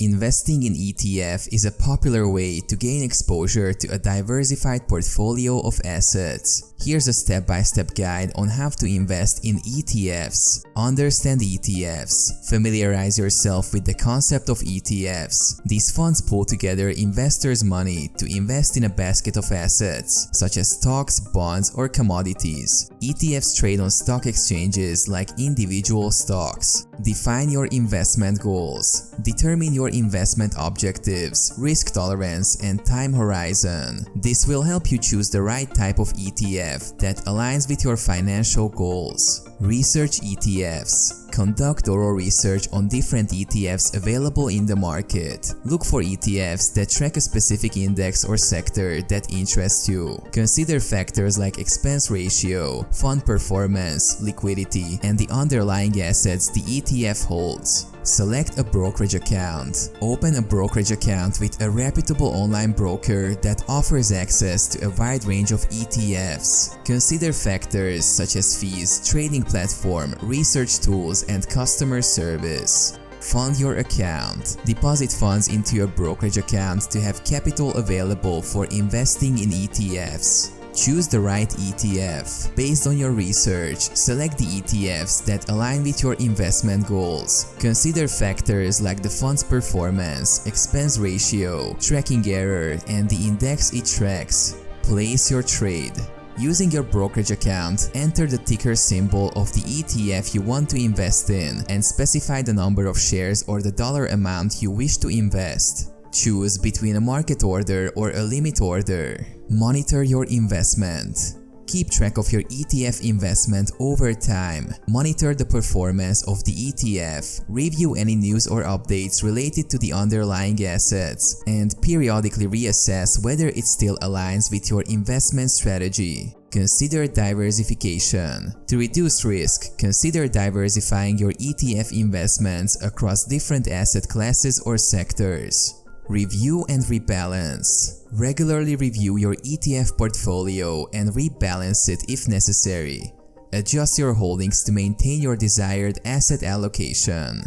Investing in ETF is a popular way to gain exposure to a diversified portfolio of assets. Here's a step-by-step guide on how to invest in ETFs. Understand ETFs. Familiarize yourself with the concept of ETFs. These funds pull together investors' money to invest in a basket of assets, such as stocks, bonds, or commodities. ETFs trade on stock exchanges like individual stocks. Define your investment goals. Determine your investment objectives, risk tolerance, and time horizon. This will help you choose the right type of ETF that aligns with your financial goals. Research ETFs. Conduct thorough research on different ETFs available in the market. Look for ETFs that track a specific index or sector that interests you. Consider factors like expense ratio, fund performance, liquidity, and the underlying assets the ETF holds. Select a brokerage account. Open a brokerage account with a reputable online broker that offers access to a wide range of ETFs. Consider factors such as fees, trading platform, research tools, and customer service. Fund your account. Deposit funds into your brokerage account to have capital available for investing in ETFs. Choose the right ETF. Based on your research, select the ETFs that align with your investment goals. Consider factors like the fund's performance, expense ratio, tracking error, and the index it tracks. Place your trade. Using your brokerage account, enter the ticker symbol of the ETF you want to invest in and specify the number of shares or the dollar amount you wish to invest. Choose between a market order or a limit order. Monitor your investment. Keep track of your ETF investment over time. Monitor the performance of the ETF. Review any news or updates related to the underlying assets, and periodically reassess whether it still aligns with your investment strategy. Consider diversification. To reduce risk, consider diversifying your ETF investments across different asset classes or sectors. Review and rebalance. Regularly review your ETF portfolio and rebalance it if necessary. Adjust your holdings to maintain your desired asset allocation.